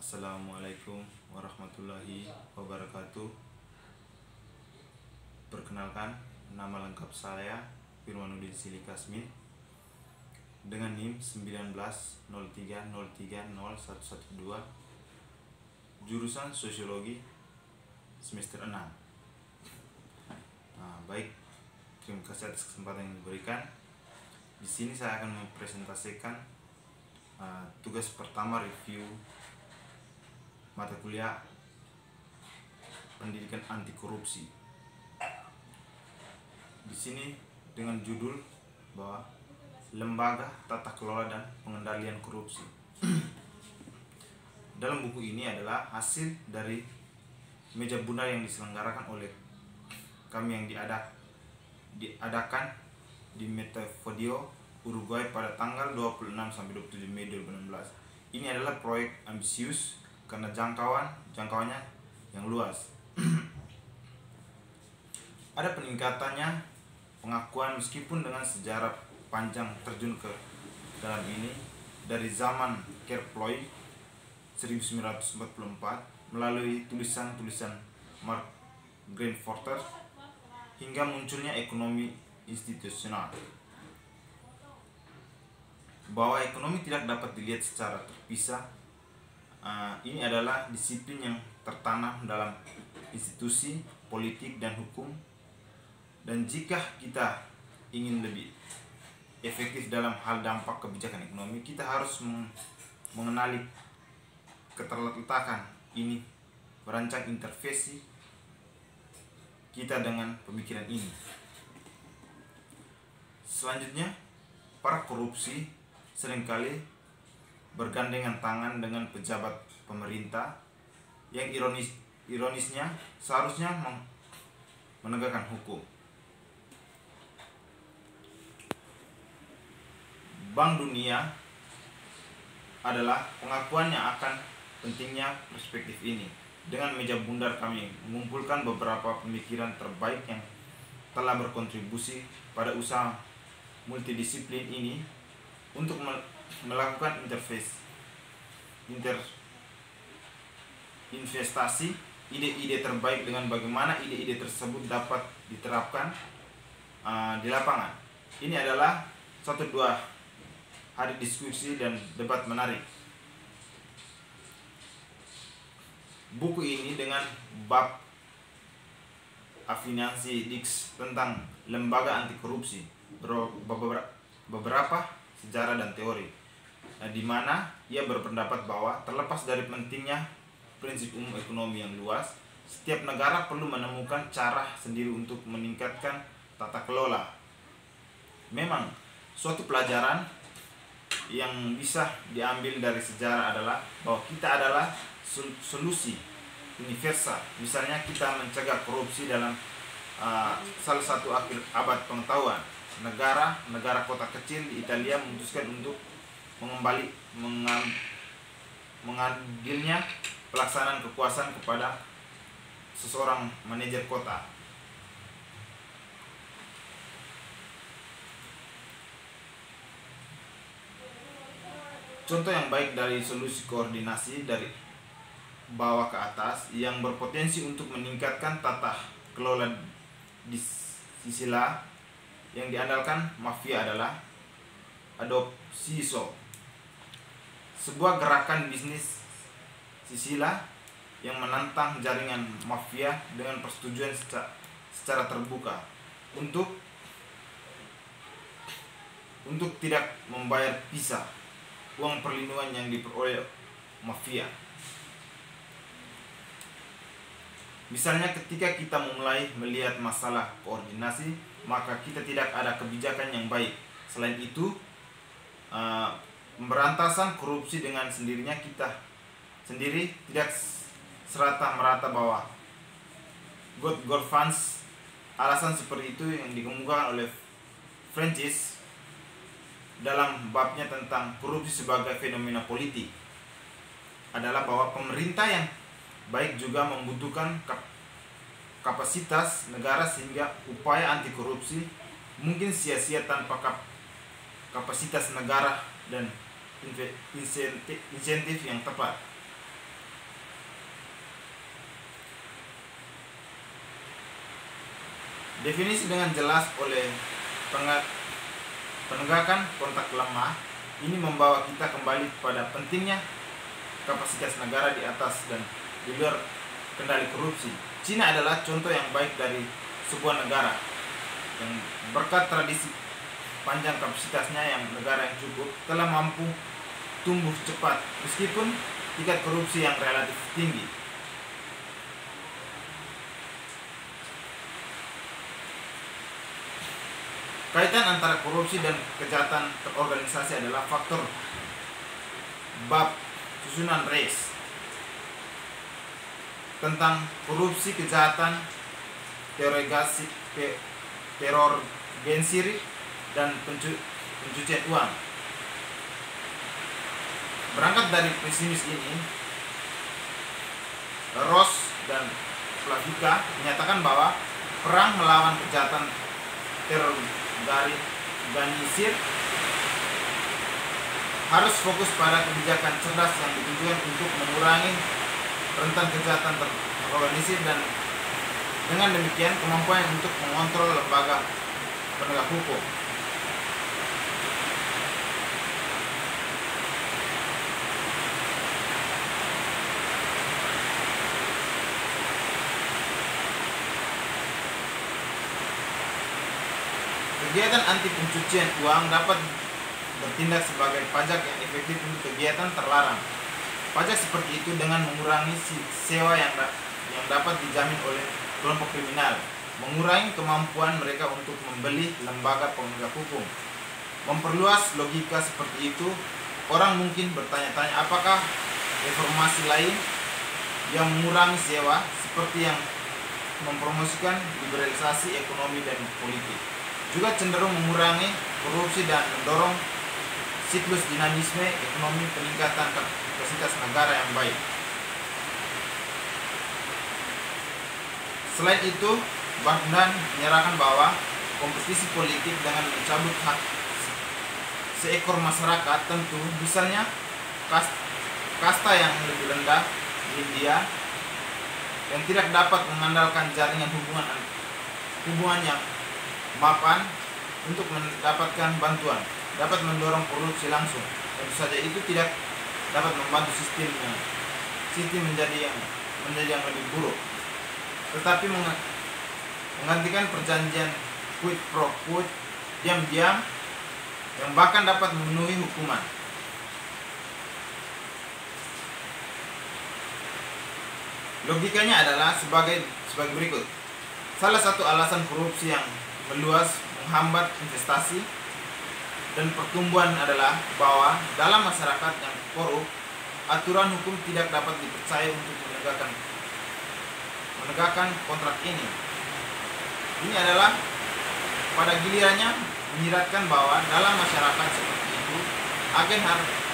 Assalamualaikum warahmatullahi wabarakatuh. Perkenalkan, nama lengkap saya Firmanuddin Silly Kasmin dengan NIM 1903030112, jurusan Sosiologi semester 6. Baik, terima kasih atas kesempatan yang diberikan. Di sini saya akan mempresentasikan tugas pertama review mata kuliah pendidikan anti korupsi. Di sini dengan judul bahwa Lembaga Tata Kelola dan Pengendalian Korupsi. Dalam buku ini adalah hasil dari meja bundar yang diselenggarakan oleh kami yang diadakan di Montevideo, Uruguay pada tanggal 26 sampai 27 Mei 2016. Ini adalah proyek ambisius karena jangkauannya yang luas. Ada peningkatannya pengakuan meskipun dengan sejarah panjang terjun ke dalam ini dari zaman Kerploy 1944 melalui tulisan-tulisan Mark Greenforter hingga munculnya ekonomi institusional. Bahwa ekonomi tidak dapat dilihat secara terpisah. Ini adalah disiplin yang tertanam dalam institusi, politik, dan hukum. Dan jika kita ingin lebih efektif dalam hal dampak kebijakan ekonomi, kita harus mengenali keterletakan ini, merancang intervensi kita dengan pemikiran ini. Selanjutnya, para korupsi seringkali bergandengan tangan dengan pejabat pemerintah yang ironisnya seharusnya menegakkan hukum. Bank Dunia adalah pengakuannya akan pentingnya perspektif ini. Dengan meja bundar kami mengumpulkan beberapa pemikiran terbaik yang telah berkontribusi pada usaha multidisiplin ini untuk melakukan investasi ide-ide terbaik dengan bagaimana ide-ide tersebut dapat diterapkan di lapangan. Ini adalah 1-2 hari diskusi dan debat menarik. Buku ini dengan bab afinansi Dix tentang lembaga anti korupsi, beberapa sejarah dan teori, di mana ia berpendapat bahwa terlepas dari pentingnya prinsip umum ekonomi yang luas, setiap negara perlu menemukan cara sendiri untuk meningkatkan tata kelola. Memang suatu pelajaran yang bisa diambil dari sejarah adalah bahwa kita adalah solusi universal. Misalnya kita mencegah korupsi dalam salah satu akhir abad pengetahuan. Negara kota kecil di Italia memutuskan untuk mengambilnya pelaksanaan kekuasaan kepada seseorang manajer kota. Contoh yang baik dari solusi koordinasi dari bawah ke atas yang berpotensi untuk meningkatkan tata kelola di sisi lain yang diandalkan mafia adalah adopsiso, sebuah gerakan bisnis sisila yang menantang jaringan mafia dengan persetujuan secara terbuka untuk tidak membayar visa, uang perlindungan yang diperoleh mafia. Misalnya ketika kita mulai melihat masalah koordinasi, maka kita tidak ada kebijakan yang baik. Selain itu, pemberantasan korupsi dengan sendirinya kita sendiri tidak serata merata bahwa good governance. Alasan seperti itu yang dikemukakan oleh Francis dalam babnya tentang korupsi sebagai fenomena politik adalah bahwa pemerintah yang baik juga membutuhkan kapasitas negara sehingga upaya anti korupsi mungkin sia-sia tanpa kapasitas negara dan insentif yang tepat. Definisi dengan jelas oleh penegakan kontak lemah ini membawa kita kembali pada pentingnya kapasitas negara di atas dan di luar kendali korupsi. Cina adalah contoh yang baik dari sebuah negara yang berkat tradisi panjang kapasitasnya yang negara yang cukup telah mampu tumbuh cepat meskipun tingkat korupsi yang relatif tinggi. Kaitan antara korupsi dan kejahatan terorganisasi adalah faktor bab susunan Reis tentang korupsi, kejahatan, terorganisasi dan pencucian uang. Berangkat dari pesimis ini, Ross dan Flavica menyatakan bahwa perang melawan kejahatan terorganisir harus fokus pada kebijakan cerdas yang ditujukan untuk mengurangi rentan kejahatan terorganisir dan dengan demikian kemampuan untuk mengontrol lembaga penegak hukum. Kegiatan anti pencucian uang dapat bertindak sebagai pajak yang efektif untuk kegiatan terlarang. Pajak seperti itu dengan mengurangi sewa yang dapat dijamin oleh kelompok kriminal, mengurangi kemampuan mereka untuk membeli lembaga penegak hukum. Memperluas logika seperti itu, orang mungkin bertanya-tanya apakah reformasi lain yang mengurangi sewa seperti yang mempromosikan liberalisasi ekonomi dan politik juga cenderung mengurangi korupsi dan mendorong siklus dinamisme ekonomi peningkatan kapasitas negara yang baik. Selain itu, Bahdan menyerahkan bahwa kompetisi politik dengan mencabut hak seekor masyarakat tentu, misalnya kasta yang lebih rendah di India yang tidak dapat mengandalkan jaringan hubungan yang mapan untuk mendapatkan bantuan, dapat mendorong korupsi langsung. Tentu saja itu tidak dapat membantu sistem menjadi yang lebih buruk, tetapi menggantikan perjanjian quid pro quo diam-diam yang bahkan dapat memenuhi hukuman. Logikanya adalah sebagai berikut. Salah satu alasan korupsi yang meluas menghambat investasi dan pertumbuhan adalah bahwa dalam masyarakat yang korup, aturan hukum tidak dapat dipercaya untuk menegakkan kontrak ini. Ini adalah pada gilirannya menyiratkan bahwa dalam masyarakat seperti itu, agen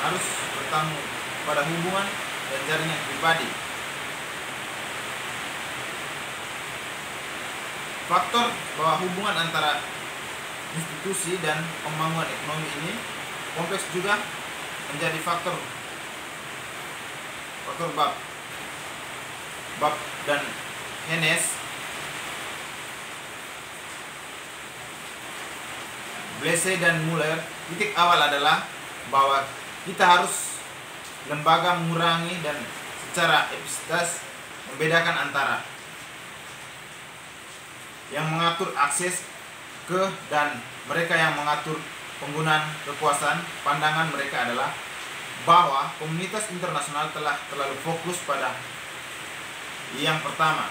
harus bertanggung pada hubungan dan jaringan pribadi. Faktor bahwa hubungan antara institusi dan pembangunan ekonomi ini kompleks juga menjadi faktor Bab dan Hennes, Blesse dan Muller. Titik awal adalah bahwa kita harus lembaga mengurangi dan secara efisientas membedakan antara yang mengatur akses ke dan mereka yang mengatur penggunaan kekuasaan. Pandangan mereka adalah bahwa komunitas internasional telah terlalu fokus pada yang pertama.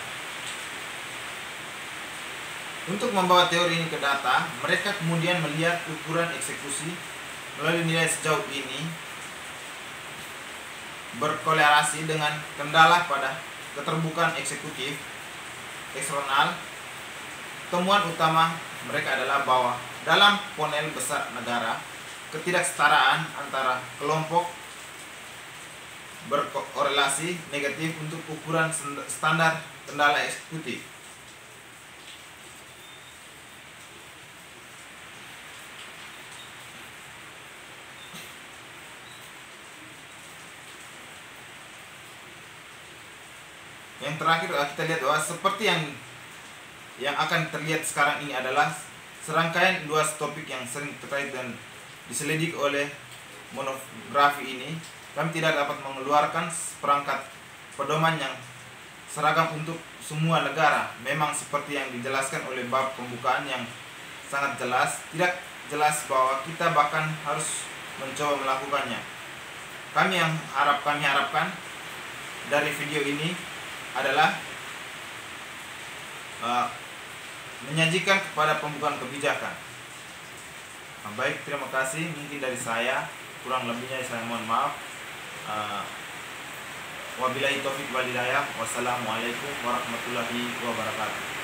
Untuk membawa teori ini ke data, mereka kemudian melihat ukuran eksekusi melalui nilai sejauh ini berkorelasi dengan kendala pada keterbukaan eksekutif eksternal. Temuan utama mereka adalah bahwa dalam panel besar negara, ketidaksetaraan antara kelompok berkorelasi negatif untuk ukuran standar kendala eksekutif. Yang terakhir kita lihat bahwa seperti yang yang akan terlihat sekarang ini adalah serangkaian luas topik yang sering terkait dan diselidik oleh monografi ini. Kami tidak dapat mengeluarkan perangkat pedoman yang seragam untuk semua negara. Memang seperti yang dijelaskan oleh bab pembukaan yang sangat jelas, tidak jelas bahwa kita bahkan harus mencoba melakukannya. Kami harapkan dari video ini adalah menyajikan kepada pembukaan kebijakan. Baik, terima kasih. Mungkin dari saya, kurang lebihnya saya mohon maaf. Wabillahi taufiq wal hidayah. Wassalamualaikum warahmatullahi wabarakatuh.